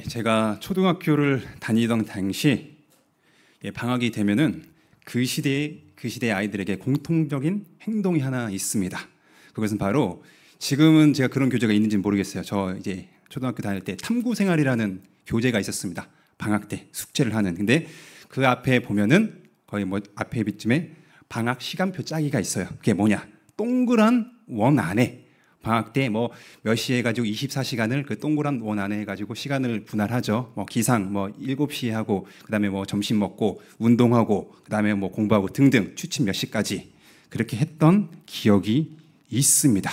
제가 초등학교를 다니던 당시 방학이 되면은 그 시대의 아이들에게 공통적인 행동이 하나 있습니다. 그것은 바로 지금은 제가 그런 교재가 있는지는 모르겠어요. 저 이제 초등학교 다닐 때 탐구 생활이라는 교재가 있었습니다. 방학 때 숙제를 하는. 근데 그 앞에 보면은 거의 앞에 비쯤에 방학 시간표 짜기가 있어요. 그게 뭐냐? 동그란 원 안에 방학 때 몇 시에 해가지고 24시간을 그 동그란 원 안에 해가지고 시간을 분할하죠. 기상 7시에 하고, 그다음에 점심 먹고 운동하고, 그다음에 공부하고 등등 취침 몇 시까지 그렇게 했던 기억이 있습니다.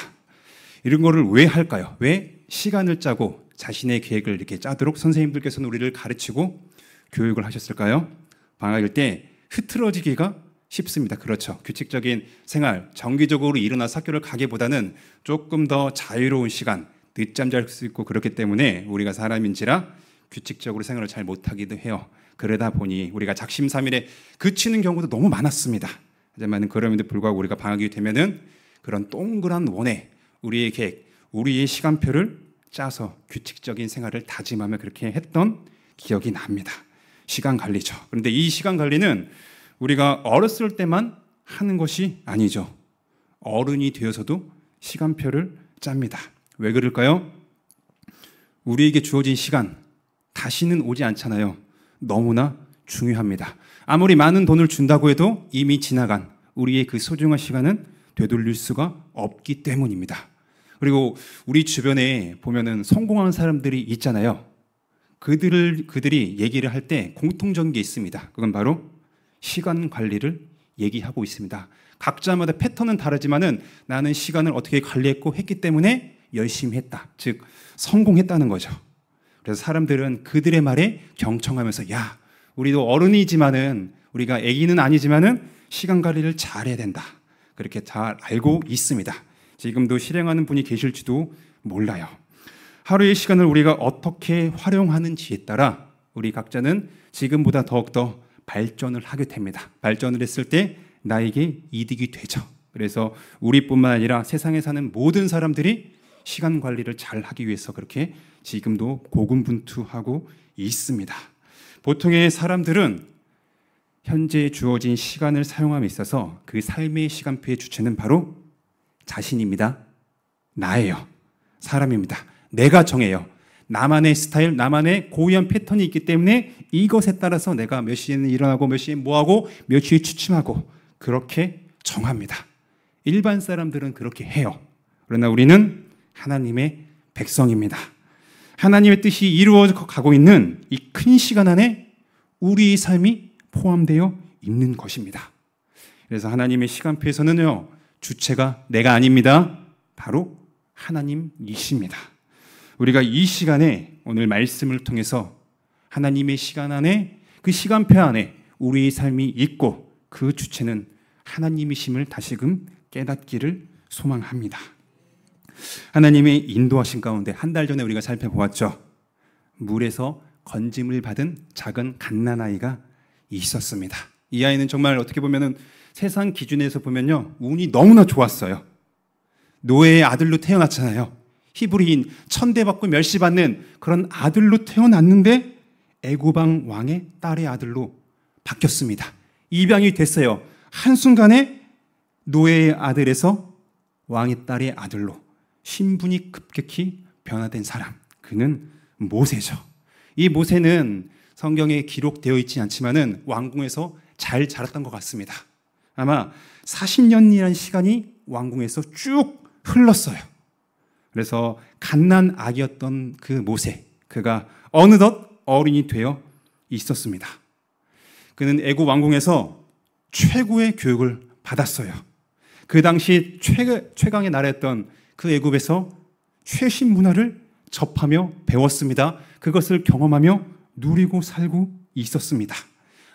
이런 거를 왜 할까요? 왜 시간을 짜고 자신의 계획을 이렇게 짜도록 선생님들께서는 우리를 가르치고 교육을 하셨을까요? 방학일 때 흐트러지기가 쉽습니다. 그렇죠. 규칙적인 생활, 정기적으로 일어나서 학교를 가기보다는 조금 더 자유로운 시간, 늦잠 잘 수 있고 그렇기 때문에 우리가 사람인지라 규칙적으로 생활을 잘 못하기도 해요. 그러다 보니 우리가 작심삼일에 그치는 경우도 너무 많았습니다. 하지만 그럼에도 불구하고 우리가 방학이 되면은 그런 동그란 원에 우리의 계획, 우리의 시간표를 짜서 규칙적인 생활을 다짐하며 그렇게 했던 기억이 납니다. 시간 관리죠. 그런데 이 시간 관리는 우리가 어렸을 때만 하는 것이 아니죠. 어른이 되어서도 시간표를 짭니다. 왜 그럴까요? 우리에게 주어진 시간 다시는 오지 않잖아요. 너무나 중요합니다. 아무리 많은 돈을 준다고 해도 이미 지나간 우리의 그 소중한 시간은 되돌릴 수가 없기 때문입니다. 그리고 우리 주변에 보면은 성공한 사람들이 있잖아요. 그들이 얘기를 할 때 공통적인 게 있습니다. 그건 바로 시간 관리를 얘기하고 있습니다. 각자마다 패턴은 다르지만은 나는 시간을 어떻게 관리했고 했기 때문에 열심히 했다. 즉 성공했다는 거죠. 그래서 사람들은 그들의 말에 경청하면서 야, 우리도 어른이지만은 우리가 아기는 아니지만은 시간 관리를 잘해야 된다. 그렇게 잘 알고 있습니다. 지금도 실행하는 분이 계실지도 몰라요. 하루의 시간을 우리가 어떻게 활용하는지에 따라 우리 각자는 지금보다 더욱더 발전을 하게 됩니다. 발전을 했을 때 나에게 이득이 되죠. 그래서 우리뿐만 아니라 세상에 사는 모든 사람들이 시간 관리를 잘 하기 위해서 그렇게 지금도 고군분투하고 있습니다. 보통의 사람들은 현재 주어진 시간을 사용함에 있어서 그 삶의 시간표의 주체는 바로 자신입니다. 나예요. 사람입니다. 내가 정해요. 나만의 스타일, 나만의 고유한 패턴이 있기 때문에 이것에 따라서 내가 몇 시에는 일어나고 몇 시에 뭐하고 몇 시에 취침하고 그렇게 정합니다. 일반 사람들은 그렇게 해요. 그러나 우리는 하나님의 백성입니다. 하나님의 뜻이 이루어져 가고 있는 이 큰 시간 안에 우리의 삶이 포함되어 있는 것입니다. 그래서 하나님의 시간표에서는요, 주체가 내가 아닙니다. 바로 하나님이십니다. 우리가 이 시간에 오늘 말씀을 통해서 하나님의 시간 안에 그 시간표 안에 우리의 삶이 있고 그 주체는 하나님이심을 다시금 깨닫기를 소망합니다. 하나님의 인도하신 가운데 한 달 전에 우리가 살펴보았죠. 물에서 건짐을 받은 작은 갓난아이가 있었습니다. 이 아이는 정말 어떻게 보면은 세상 기준에서 보면요, 운이 너무나 좋았어요. 노예의 아들로 태어났잖아요. 히브리인 천대받고 멸시받는 그런 아들로 태어났는데 애고방 왕의 딸의 아들로 바뀌었습니다. 입양이 됐어요. 한순간에 노예의 아들에서 왕의 딸의 아들로 신분이 급격히 변화된 사람, 그는 모세죠. 이 모세는 성경에 기록되어 있지 않지만은 왕궁에서 잘 자랐던 것 같습니다. 아마 40년이라는 시간이 왕궁에서 쭉 흘렀어요. 그래서 갓난 아기였던 그 모세, 그가 어느덧 어른이 되어 있었습니다. 그는 애굽 왕궁에서 최고의 교육을 받았어요. 그 당시 최강의 나라였던 그 애굽에서 최신 문화를 접하며 배웠습니다. 그것을 경험하며 누리고 살고 있었습니다.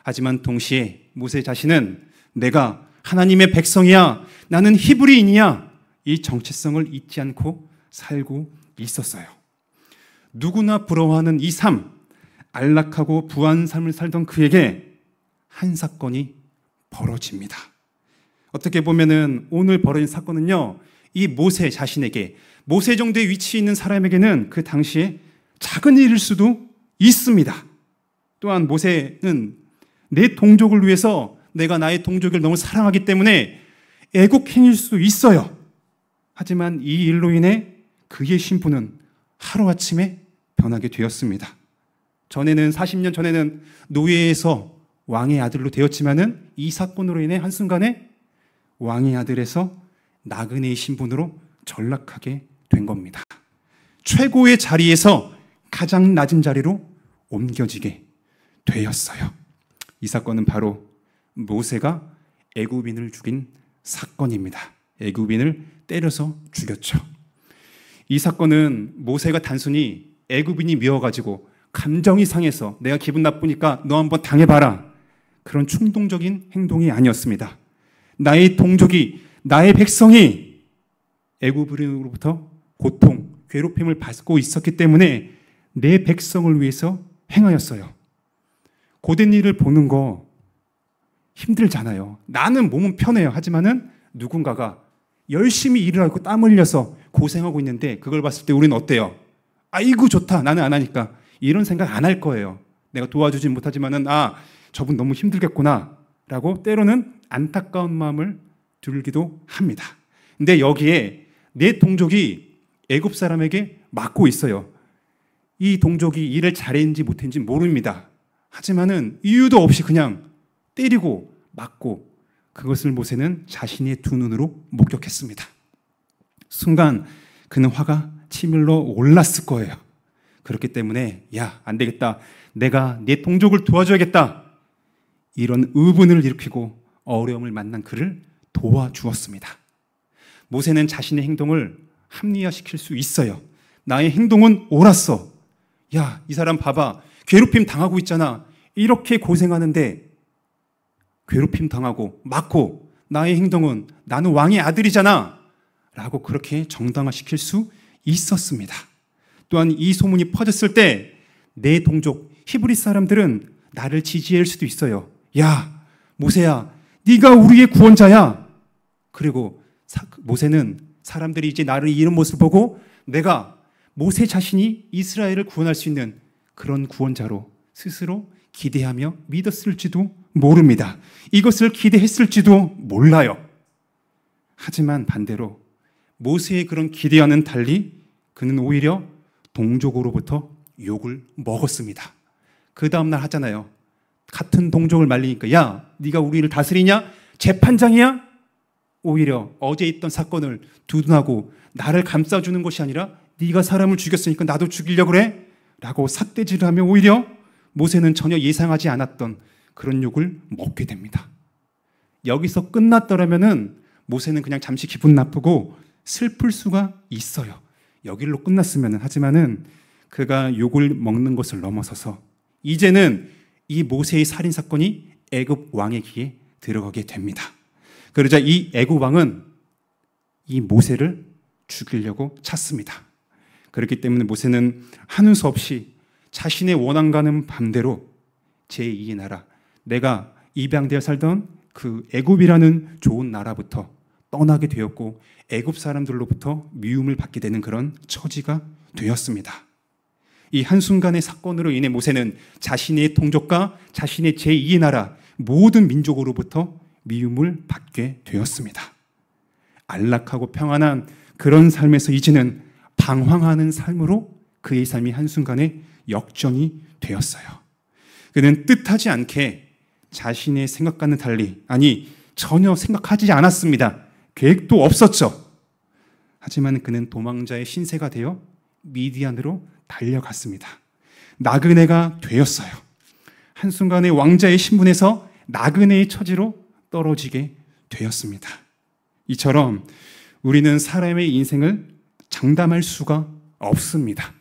하지만 동시에 모세 자신은 내가 하나님의 백성이야, 나는 히브리인이야, 이 정체성을 잊지 않고 살고 있었어요. 누구나 부러워하는 이 삶, 안락하고 부한 삶을 살던 그에게 한 사건이 벌어집니다. 어떻게 보면은 오늘 벌어진 사건은요, 이 모세 자신에게, 모세 정도의 위치에 있는 사람에게는 그 당시에 작은 일일 수도 있습니다. 또한 모세는 내 동족을 위해서 내가 나의 동족을 너무 사랑하기 때문에 애국행일 수 있어요. 하지만 이 일로 인해 그의 신분은 하루아침에 변하게 되었습니다. 40년 전에는 노예에서 왕의 아들로 되었지만은 이 사건으로 인해 한순간에 왕의 아들에서 나그네의 신분으로 전락하게 된 겁니다. 최고의 자리에서 가장 낮은 자리로 옮겨지게 되었어요. 이 사건은 바로 모세가 애굽인을 죽인 사건입니다. 애굽인을 때려서 죽였죠. 이 사건은 모세가 단순히 애굽인이 미워가지고 감정이 상해서 내가 기분 나쁘니까 너 한번 당해봐라, 그런 충동적인 행동이 아니었습니다. 나의 동족이, 나의 백성이 애굽인으로부터 고통, 괴롭힘을 받고 있었기 때문에 내 백성을 위해서 행하였어요. 고된 일을 보는 거 힘들잖아요. 나는 몸은 편해요. 하지만은 누군가가 열심히 일을 하고 땀 흘려서 고생하고 있는데 그걸 봤을 때 우리는 어때요? 아이고 좋다, 나는 안 하니까. 이런 생각 안 할 거예요. 내가 도와주진 못하지만은 저분 너무 힘들겠구나 라고 때로는 안타까운 마음을 들기도 합니다. 근데 여기에 내 동족이 애굽 사람에게 맞고 있어요. 이 동족이 일을 잘했는지 못했는지 모릅니다. 하지만은 이유도 없이 그냥 때리고 맞고, 그것을 모세는 자신의 두 눈으로 목격했습니다. 순간 그는 화가 치밀러 올랐을 거예요. 그렇기 때문에 안 되겠다, 내가 내 동족을 도와줘야겠다, 이런 의분을 일으키고 어려움을 만난 그를 도와주었습니다. 모세는 자신의 행동을 합리화시킬 수 있어요. 나의 행동은 옳았어. 이 사람 봐봐, 괴롭힘 당하고 있잖아. 이렇게 고생하는데 괴롭힘 당하고 맞고, 나의 행동은 나는 왕의 아들이잖아 라고 그렇게 정당화시킬 수 있었습니다. 또한 이 소문이 퍼졌을 때 내 동족 히브리 사람들은 나를 지지할 수도 있어요. 모세야, 네가 우리의 구원자야. 그리고 모세는 사람들이 이제 나를 이런 모습을 보고 내가 모세 자신이 이스라엘을 구원할 수 있는 그런 구원자로 스스로 기대하며 믿었을지도 모릅니다. 이것을 기대했을지도 몰라요. 하지만 반대로 모세의 그런 기대와는 달리 그는 오히려 동족으로부터 욕을 먹었습니다. 그 다음날 하잖아요. 같은 동족을 말리니까 네가 우리를 다스리냐? 재판장이야? 오히려 어제 있던 사건을 두둔하고 나를 감싸주는 것이 아니라 네가 사람을 죽였으니까 나도 죽이려고 그래? 라고 삿대질을 하며 오히려 모세는 전혀 예상하지 않았던 그런 욕을 먹게 됩니다. 여기서 끝났더라면은 모세는 그냥 잠시 기분 나쁘고 슬플 수가 있어요. 여기로 끝났으면은. 하지만은 그가 욕을 먹는 것을 넘어서서 이제는 이 모세의 살인 사건이 애굽 왕의 귀에 들어가게 됩니다. 그러자 이 애굽 왕은 이 모세를 죽이려고 찾습니다. 그렇기 때문에 모세는 하는 수 없이 자신의 원한과는 반대로 제2의 나라, 내가 입양되어 살던 그 애굽이라는 좋은 나라부터 떠나게 되었고 애굽 사람들로부터 미움을 받게 되는 그런 처지가 되었습니다. 이 한순간의 사건으로 인해 모세는 자신의 동족과 자신의 제2의 나라 모든 민족으로부터 미움을 받게 되었습니다. 안락하고 평안한 그런 삶에서 이제는 방황하는 삶으로 그의 삶이 한순간에 역전이 되었어요. 그는 뜻하지 않게 자신의 생각과는 달리, 전혀 생각하지 않았습니다. 계획도 없었죠. 하지만 그는 도망자의 신세가 되어 미디안으로 달려갔습니다. 나그네가 되었어요. 한순간에 왕자의 신분에서 나그네의 처지로 떨어지게 되었습니다. 이처럼 우리는 사람의 인생을 장담할 수가 없습니다.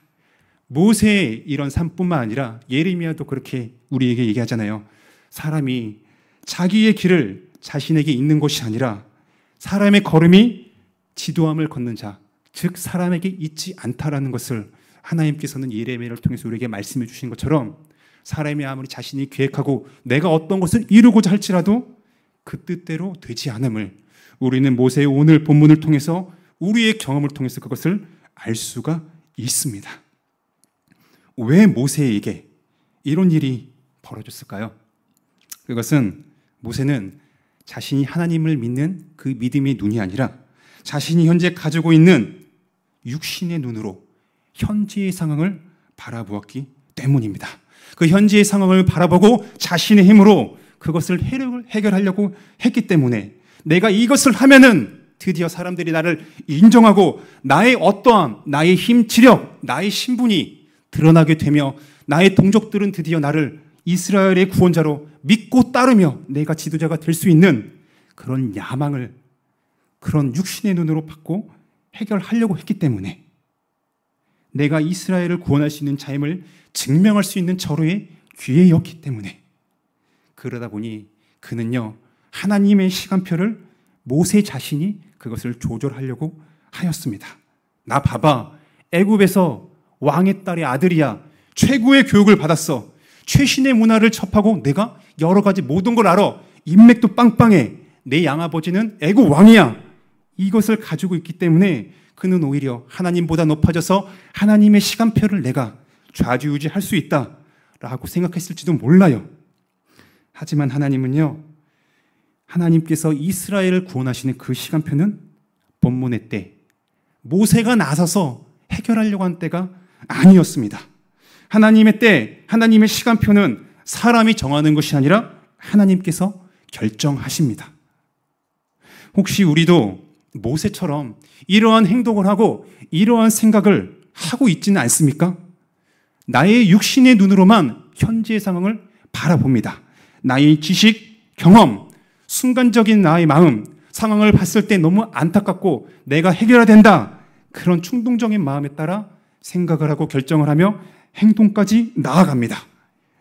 모세의 이런 삶뿐만 아니라 예레미야도 그렇게 우리에게 얘기하잖아요. 사람이 자기의 길을 자신에게 있는 것이 아니라 사람의 걸음이 지도함을 걷는 자, 즉 사람에게 있지 않다라는 것을 하나님께서는 예레미야를 통해서 우리에게 말씀해 주신 것처럼 사람이 아무리 자신이 계획하고 내가 어떤 것을 이루고자 할지라도 그 뜻대로 되지 않음을 우리는 모세의 오늘 본문을 통해서 우리의 경험을 통해서 그것을 알 수가 있습니다. 왜 모세에게 이런 일이 벌어졌을까요? 그것은 모세는 자신이 하나님을 믿는 그 믿음의 눈이 아니라 자신이 현재 가지고 있는 육신의 눈으로 현재의 상황을 바라보았기 때문입니다. 그 현재의 상황을 바라보고 자신의 힘으로 그것을 해결하려고 했기 때문에 내가 이것을 하면은 드디어 사람들이 나를 인정하고 나의 어떠함, 나의 힘, 지력, 나의 신분이 드러나게 되며 나의 동족들은 드디어 나를 이스라엘의 구원자로 믿고 따르며 내가 지도자가 될 수 있는 그런 야망을 그런 육신의 눈으로 받고 해결하려고 했기 때문에 내가 이스라엘을 구원할 수 있는 자임을 증명할 수 있는 절호의 기회였기 때문에 그러다 보니 그는요 하나님의 시간표를 모세 자신이 그것을 조절하려고 하였습니다. 나 봐봐, 애굽에서 왕의 딸의 아들이야. 최고의 교육을 받았어. 최신의 문화를 접하고 내가 여러 가지 모든 걸 알아. 인맥도 빵빵해. 내 양아버지는 애굽 왕이야. 이것을 가지고 있기 때문에 그는 오히려 하나님보다 높아져서 하나님의 시간표를 내가 좌지우지할 수 있다라고 생각했을지도 몰라요. 하지만 하나님은요, 하나님께서 이스라엘을 구원하시는 그 시간표는 본문의 때 모세가 나서서 해결하려고 한 때가 아니었습니다. 하나님의 때, 하나님의 시간표는 사람이 정하는 것이 아니라 하나님께서 결정하십니다. 혹시 우리도 모세처럼 이러한 행동을 하고 이러한 생각을 하고 있지는 않습니까? 나의 육신의 눈으로만 현재의 상황을 바라봅니다. 나의 지식, 경험, 순간적인 나의 마음, 상황을 봤을 때 너무 안타깝고 내가 해결해야 된다. 그런 충동적인 마음에 따라 생각을 하고 결정을 하며 행동까지 나아갑니다.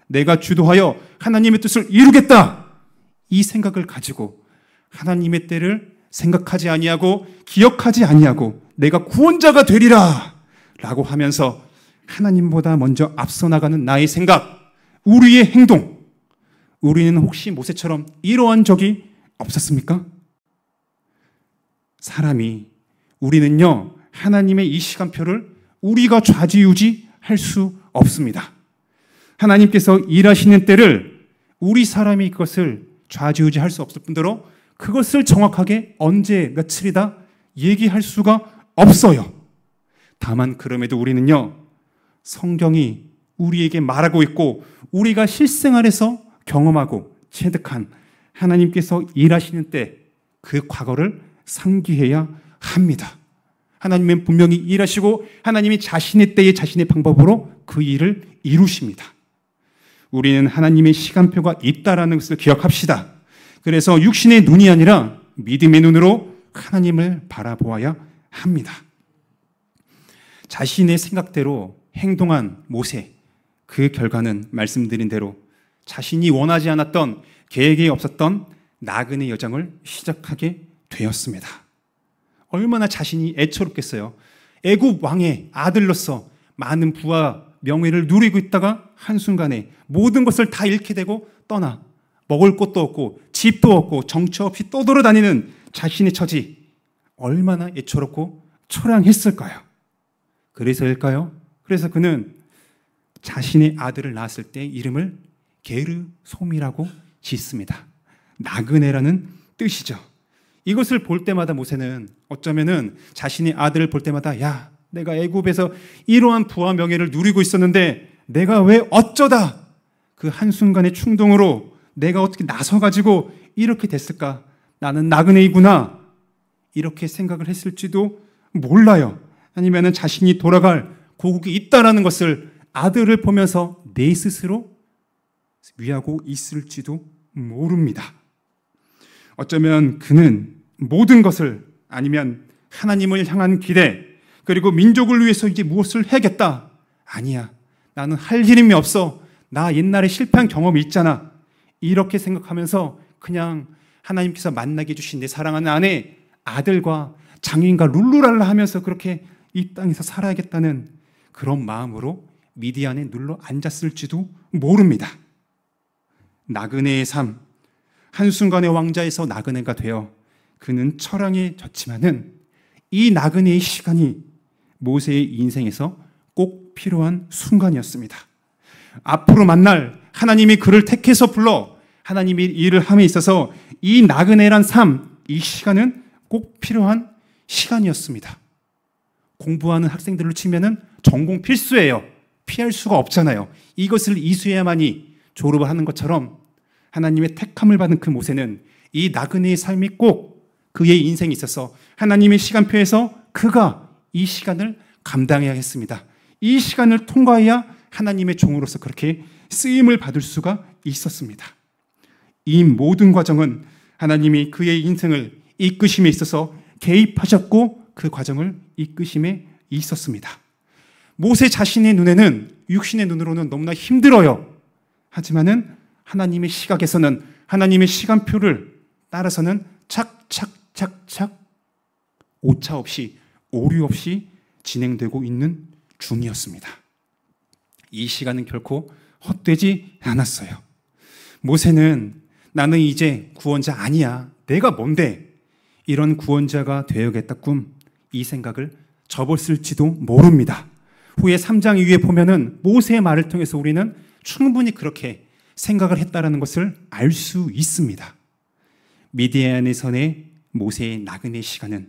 내가 주도하여 하나님의 뜻을 이루겠다. 이 생각을 가지고 하나님의 때를 생각하지 아니하고 기억하지 아니하고 내가 구원자가 되리라 라고 하면서 하나님보다 먼저 앞서 나가는 나의 생각, 우리의 행동, 우리는 혹시 모세처럼 이러한 적이 없었습니까? 우리는요, 하나님의 이 시간표를 우리가 좌지우지할 수 없습니다. 하나님께서 일하시는 때를 우리 사람이 그것을 좌지우지할 수 없을 뿐더러 그것을 정확하게 언제 며칠이다 얘기할 수가 없어요. 다만 그럼에도 우리는요, 성경이 우리에게 말하고 있고 우리가 실생활에서 경험하고 체득한 하나님께서 일하시는 때 그 과거를 상기해야 합니다. 하나님은 분명히 일하시고 하나님이 자신의 때에 자신의 방법으로 그 일을 이루십니다. 우리는 하나님의 시간표가 있다라는 것을 기억합시다. 그래서 육신의 눈이 아니라 믿음의 눈으로 하나님을 바라보아야 합니다. 자신의 생각대로 행동한 모세, 그 결과는 말씀드린 대로 자신이 원하지 않았던 계획이 없었던 나그네 여정을 시작하게 되었습니다. 얼마나 자신이 애처롭겠어요. 애굽 왕의 아들로서 많은 부와 명예를 누리고 있다가 한순간에 모든 것을 다 잃게 되고 떠나 먹을 것도 없고 집도 없고 정처 없이 떠돌아다니는 자신의 처지 얼마나 애처롭고 초량했을까요? 그래서일까요? 그래서 그는 자신의 아들을 낳았을 때 이름을 게르솜이라고 짓습니다. 나그네라는 뜻이죠. 이것을 볼 때마다 모세는 어쩌면은 자신의 아들을 볼 때마다 야, 내가 애굽에서 이러한 부와 명예를 누리고 있었는데 내가 왜 어쩌다 그 한순간의 충동으로 내가 어떻게 나서가지고 이렇게 됐을까? 나는 나그네이구나. 이렇게 생각을 했을지도 몰라요. 아니면은 자신이 돌아갈 고국이 있다라는 것을 아들을 보면서 내 스스로 위하고 있을지도 모릅니다. 어쩌면 그는 모든 것을 아니면 하나님을 향한 기대 그리고 민족을 위해서 이제 무엇을 해야겠다. 아니야. 나는 할 힘이 없어. 나 옛날에 실패한 경험이 있잖아. 이렇게 생각하면서 그냥 하나님께서 만나게 해주신 내 사랑하는 아내, 아들과 장인과 룰루랄라 하면서 그렇게 이 땅에서 살아야겠다는 그런 마음으로 미디안에 눌러 앉았을지도 모릅니다. 나그네의 삶, 한순간의 왕자에서 나그네가 되어 그는 철량해졌지만은 이 나그네의 시간이 모세의 인생에서 꼭 필요한 순간이었습니다. 앞으로 만날 하나님이 그를 택해서 불러 하나님이 일을 함에 있어서 이 나그네란 삶, 이 시간은 꼭 필요한 시간이었습니다. 공부하는 학생들을 치면은 전공 필수예요. 피할 수가 없잖아요. 이것을 이수해야만이 졸업을 하는 것처럼 하나님의 택함을 받은 그 모세는 이 나그네의 삶이 꼭 그의 인생에 있어서 하나님의 시간표에서 그가 이 시간을 감당해야겠습니다. 이 시간을 통과해야 하나님의 종으로서 그렇게 쓰임을 받을 수가 있었습니다. 이 모든 과정은 하나님이 그의 인생을 이끄심에 있어서 개입하셨고 그 과정을 이끄심에 있었습니다. 모세 자신의 눈에는 육신의 눈으로는 너무나 힘들어요. 하지만은 하나님의 시각에서는 하나님의 시간표를 따라서는 착착착착 오차 없이 오류 없이 진행되고 있는 중이었습니다. 이 시간은 결코 헛되지 않았어요. 모세는 나는 이제 구원자 아니야. 내가 뭔데 이런 구원자가 되어야겠다 꿈, 이 생각을 접었을지도 모릅니다. 후에 3장 이후에 보면은 모세의 말을 통해서 우리는 충분히 그렇게 생각을 했다라는 것을 알 수 있습니다. 미디안에서의 모세의 나그네 시간은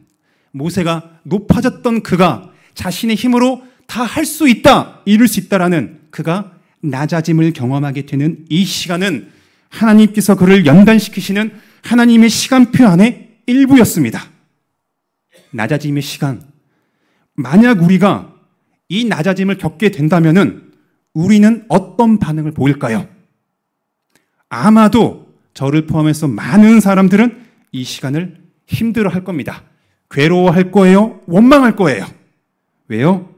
모세가 높아졌던 그가 자신의 힘으로 다 할 수 있다, 이룰 수 있다라는 그가 낮아짐을 경험하게 되는 이 시간은 하나님께서 그를 연단시키시는 하나님의 시간표 안에 일부였습니다. 낮아짐의 시간. 만약 우리가 이 낮아짐을 겪게 된다면은 우리는 어떤 반응을 보일까요? 아마도 저를 포함해서 많은 사람들은 이 시간을 힘들어할 겁니다. 괴로워할 거예요? 원망할 거예요? 왜요?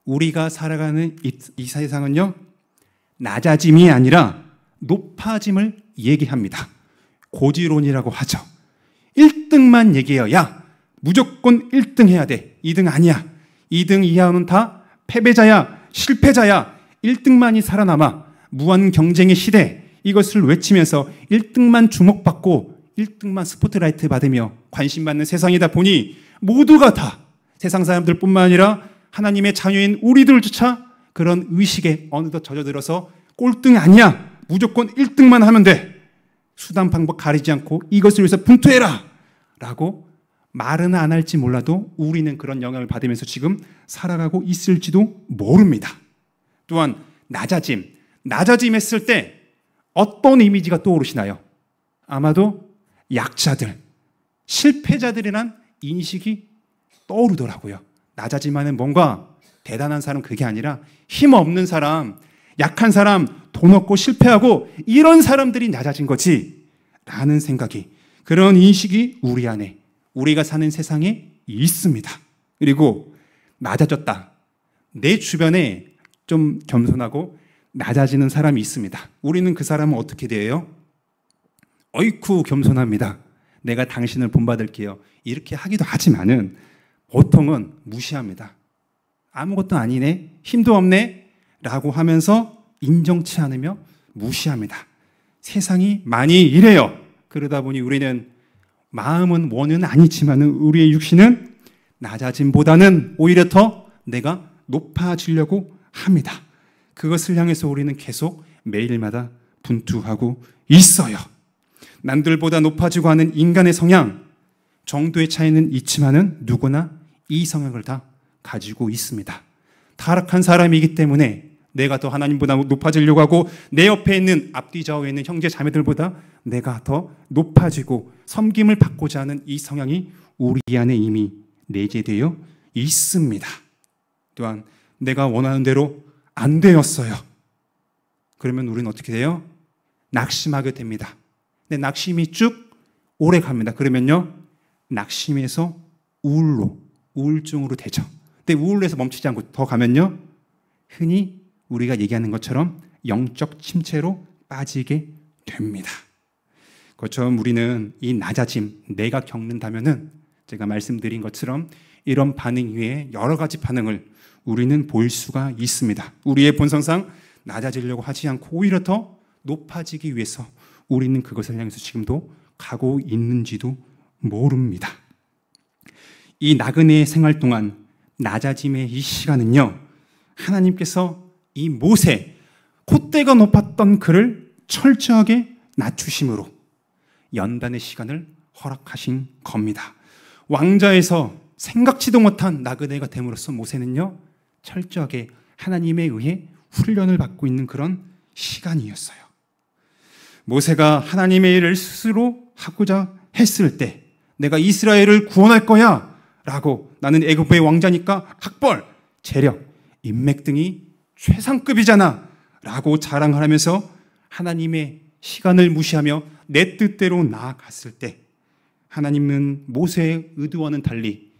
우리가 살아가는 이 세상은요, 낮아짐이 아니라 높아짐을 얘기합니다. 고지론이라고 하죠. 1등만 얘기해요. 야, 무조건 1등 해야 돼. 2등 아니야. 2등 이하는 다 패배자야, 실패자야. 1등만이 살아남아. 무한 경쟁의 시대. 이것을 외치면서 1등만 주목받고 1등만 스포트라이트 받으며 관심받는 세상이다 보니 모두가 다 세상 사람들뿐만 아니라 하나님의 자녀인 우리들조차 그런 의식에 어느덧 젖어들어서 꼴등 아니야. 무조건 1등만 하면 돼. 수단 방법 가리지 않고 이것을 위해서 분투해라. 라고 말은 안 할지 몰라도 우리는 그런 영향을 받으면서 지금 살아가고 있을지도 모릅니다. 또한 낮아짐 했을 때 어떤 이미지가 떠오르시나요? 아마도 약자들, 실패자들이란 인식이 떠오르더라고요. 낮아짐하는 뭔가 대단한 사람 그게 아니라 힘없는 사람, 약한 사람, 돈 없고 실패하고 이런 사람들이 낮아진 거지 라는 생각이, 그런 인식이 우리 안에, 우리가 사는 세상에 있습니다. 그리고 낮아졌다. 내 주변에 좀 겸손하고 낮아지는 사람이 있습니다. 우리는 그 사람은 어떻게 돼요? 어이쿠 겸손합니다. 내가 당신을 본받을게요. 이렇게 하기도 하지만은 보통은 무시합니다. 아무것도 아니네, 힘도 없네 라고 하면서 인정치 않으며 무시합니다. 세상이 많이 이래요. 그러다 보니 우리는 마음은 원은 아니지만은 우리의 육신은 낮아짐보다는 오히려 더 내가 높아지려고 합니다. 그것을 향해서 우리는 계속 매일마다 분투하고 있어요. 남들보다 높아지고 하는 인간의 성향, 정도의 차이는 있지만은 누구나 이 성향을 다 가지고 있습니다. 타락한 사람이기 때문에 내가 더 하나님보다 높아지려고 하고 내 옆에 있는 앞뒤 좌우에 있는 형제 자매들보다 내가 더 높아지고 섬김을 받고자 하는 이 성향이 우리 안에 이미 내재되어 있습니다. 또한 내가 원하는 대로 안 되었어요. 그러면 우리는 어떻게 돼요? 낙심하게 됩니다. 근데 낙심이 쭉 오래 갑니다. 그러면요, 낙심에서 우울증으로 되죠. 근데 우울에서 멈추지 않고 더 가면요, 흔히 우리가 얘기하는 것처럼 영적 침체로 빠지게 됩니다. 그것처럼 우리는 이 낮아짐, 내가 겪는다면은 제가 말씀드린 것처럼 이런 반응 이외에 여러 가지 반응을 우리는 보일 수가 있습니다. 우리의 본성상 낮아지려고 하지 않고 오히려 더 높아지기 위해서 우리는 그것을 향해서 지금도 가고 있는지도 모릅니다. 이 나그네의 생활 동안 낮아짐의 이 시간은요, 하나님께서 이 모세, 콧대가 높았던 그를 철저하게 낮추심으로 연단의 시간을 허락하신 겁니다. 왕자에서 생각지도 못한 나그네가 됨으로써 모세는요, 철저하게 하나님에 의해 훈련을 받고 있는 그런 시간이었어요. 모세가 하나님의 일을 스스로 하고자 했을 때 내가 이스라엘을 구원할 거야 라고, 나는 애굽의 왕자니까 학벌, 재력, 인맥 등이 최상급이잖아 라고 자랑하면서 하나님의 시간을 무시하며 내 뜻대로 나아갔을 때 하나님은 모세의 의도와는 달리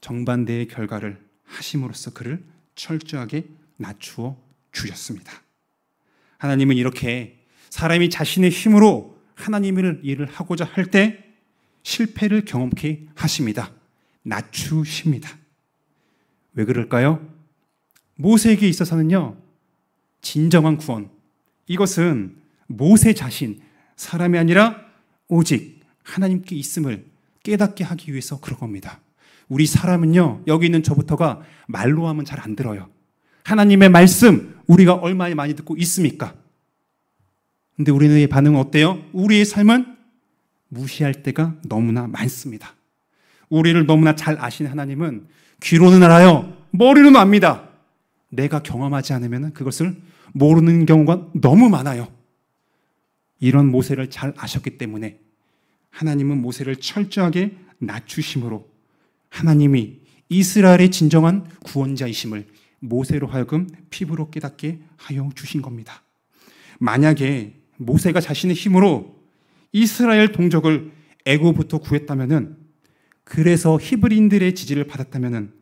정반대의 결과를 하심으로써 그를 철저하게 낮추어 주셨습니다. 하나님은 이렇게 사람이 자신의 힘으로 하나님의 일을 하고자 할 때 실패를 경험케 하십니다. 낮추십니다. 왜 그럴까요? 모세에게 있어서는요, 진정한 구원, 이것은 모세 자신, 사람이 아니라 오직 하나님께 있음을 깨닫게 하기 위해서 그런 겁니다. 우리 사람은요, 여기 있는 저부터가 말로 하면 잘 안 들어요. 하나님의 말씀 우리가 얼마나 많이 듣고 있습니까? 근데 우리의 반응은 어때요? 우리의 삶은 무시할 때가 너무나 많습니다. 우리를 너무나 잘 아시는 하나님은 귀로는 알아요, 머리로는 압니다. 내가 경험하지 않으면 그것을 모르는 경우가 너무 많아요. 이런 모세를 잘 아셨기 때문에 하나님은 모세를 철저하게 낮추심으로 하나님이 이스라엘의 진정한 구원자이심을 모세로 하여금 피부로 깨닫게 하여 주신 겁니다. 만약에 모세가 자신의 힘으로 이스라엘 동족을 애굽부터 구했다면은, 그래서 히브리인들의 지지를 받았다면은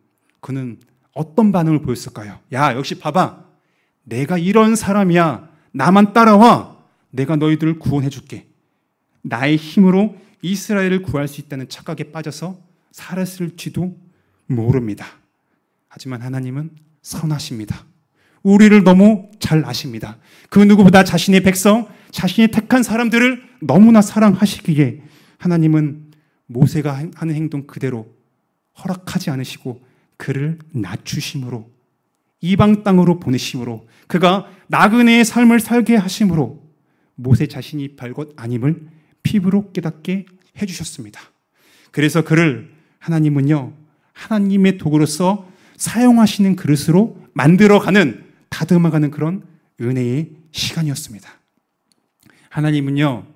그는 어떤 반응을 보였을까요? 야, 역시 봐봐, 내가 이런 사람이야, 나만 따라와, 내가 너희들을 구원해 줄게. 나의 힘으로 이스라엘을 구할 수 있다는 착각에 빠져서 살았을지도 모릅니다. 하지만 하나님은 선하십니다. 우리를 너무 잘 아십니다. 그 누구보다 자신의 백성, 자신의 택한 사람들을 너무나 사랑하시기에 하나님은 모세가 하는 행동 그대로 허락하지 않으시고 그를 낮추심으로, 이방 땅으로 보내심으로, 그가 나그네의 삶을 살게 하심으로 모세 자신이 별것 아님을 피부로 깨닫게 해주셨습니다. 그래서 그를 하나님은요, 하나님의 도구로서 사용하시는 그릇으로 만들어가는, 다듬어가는 그런 은혜의 시간이었습니다. 하나님은요,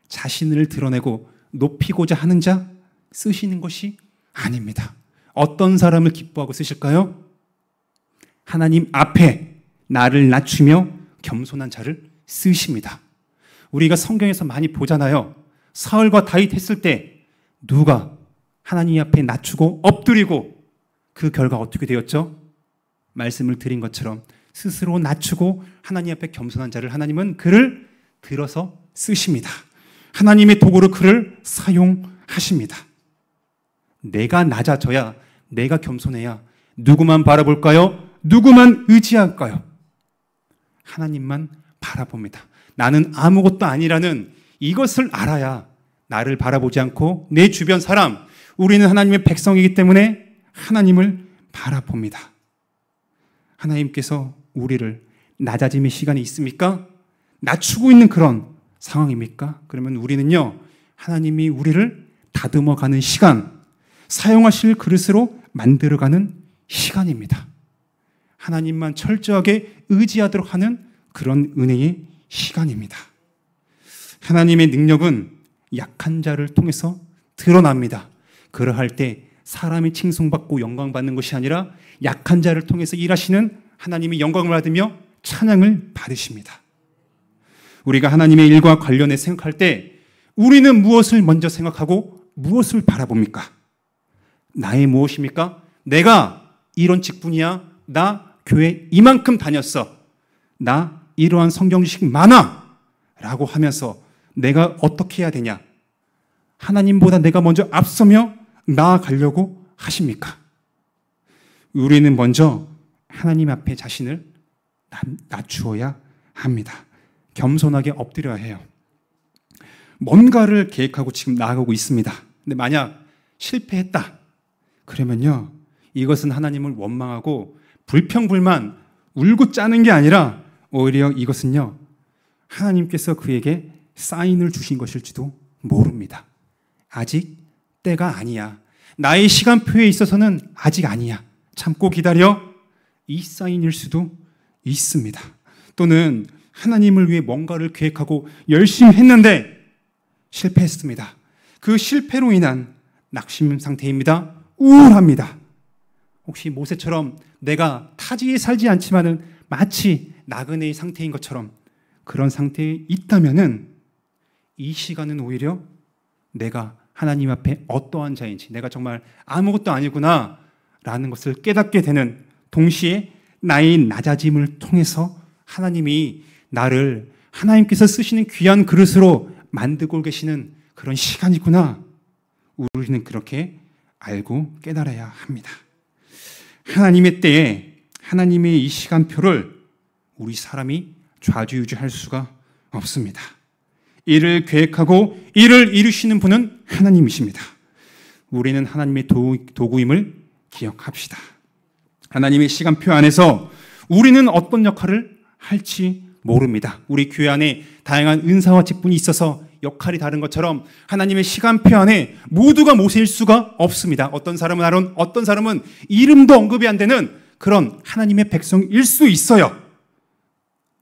자신을 드러내고 높이고자 하는 자 쓰시는 것이 아닙니다. 어떤 사람을 기뻐하고 쓰실까요? 하나님 앞에 나를 낮추며 겸손한 자를 쓰십니다. 우리가 성경에서 많이 보잖아요. 사울과 다윗 했을 때 누가 하나님 앞에 낮추고 엎드리고, 그 결과 어떻게 되었죠? 말씀을 드린 것처럼 스스로 낮추고 하나님 앞에 겸손한 자를 하나님은 그를 들어서 쓰십니다. 하나님의 도구로 그를 사용하십니다. 내가 낮아져야, 내가 겸손해야 누구만 바라볼까요? 누구만 의지할까요? 하나님만 바라봅니다. 나는 아무것도 아니라는 이것을 알아야 나를 바라보지 않고 내 주변 사람, 우리는 하나님의 백성이기 때문에 하나님을 바라봅니다. 하나님께서 우리를 낮아짐의 시간이 있습니까? 낮추고 있는 그런 상황입니까? 그러면 우리는요, 하나님이 우리를 다듬어가는 시간, 사용하실 그릇으로 만들어가는 시간입니다. 하나님만 철저하게 의지하도록 하는 그런 은혜의 시간입니다. 하나님의 능력은 약한 자를 통해서 드러납니다. 그러할 때 사람이 칭송받고 영광받는 것이 아니라 약한 자를 통해서 일하시는 하나님이 영광을 받으며 찬양을 받으십니다. 우리가 하나님의 일과 관련해 생각할 때 우리는 무엇을 먼저 생각하고 무엇을 바라봅니까? 나의 무엇입니까? 내가 이런 직분이야. 나 교회 이만큼 다녔어. 나 이러한 성경 지식 많아. 라고 하면서 내가 어떻게 해야 되냐? 하나님보다 내가 먼저 앞서며 나아가려고 하십니까? 우리는 먼저 하나님 앞에 자신을 낮추어야 합니다. 겸손하게 엎드려야 해요. 뭔가를 계획하고 지금 나아가고 있습니다. 근데 만약 실패했다. 그러면요, 이것은 하나님을 원망하고 불평불만 울고 짜는 게 아니라 오히려 이것은요, 하나님께서 그에게 사인을 주신 것일지도 모릅니다. 아직 때가 아니야. 나의 시간표에 있어서는 아직 아니야. 참고 기다려. 이 사인일 수도 있습니다. 또는 하나님을 위해 뭔가를 계획하고 열심히 했는데 실패했습니다. 그 실패로 인한 낙심 상태입니다. 우울합니다. 혹시 모세처럼 내가 타지에 살지 않지만은 마치 나그네의 상태인 것처럼 그런 상태에 있다면은 이 시간은 오히려 내가 하나님 앞에 어떠한 자인지, 내가 정말 아무것도 아니구나 라는 것을 깨닫게 되는, 동시에 나의 낮아짐을 통해서 하나님이 나를 하나님께서 쓰시는 귀한 그릇으로 만들고 계시는 그런 시간이구나, 우리는 그렇게 알고 깨달아야 합니다. 하나님의 때에 하나님의 이 시간표를 우리 사람이 좌지우지할 수가 없습니다. 이를 계획하고 이를 이루시는 분은 하나님이십니다. 우리는 하나님의 도구임을 기억합시다. 하나님의 시간표 안에서 우리는 어떤 역할을 할지 모릅니다. 우리 교회 안에 다양한 은사와 직분이 있어서 역할이 다른 것처럼 하나님의 시간표 안에 모두가 모세일 수가 없습니다. 어떤 사람은 아론, 어떤 사람은 이름도 언급이 안 되는 그런 하나님의 백성일 수 있어요.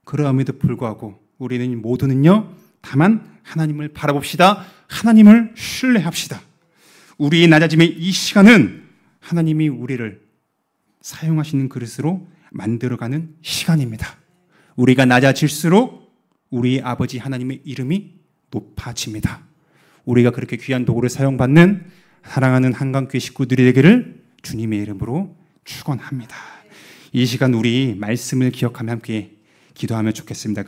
그러함에도 불구하고 우리는 모두는요, 다만 하나님을 바라봅시다. 하나님을 신뢰합시다. 우리의 낮아짐의 이 시간은 하나님이 우리를 사용하시는 그릇으로 만들어가는 시간입니다. 우리가 낮아질수록 우리 아버지 하나님의 이름이 높아집니다. 우리가 그렇게 귀한 도구를 사용받는 사랑하는 한강교회 식구들이 되기를 주님의 이름으로 축원합니다. 이 시간 우리 말씀을 기억하며 함께 기도하면 좋겠습니다.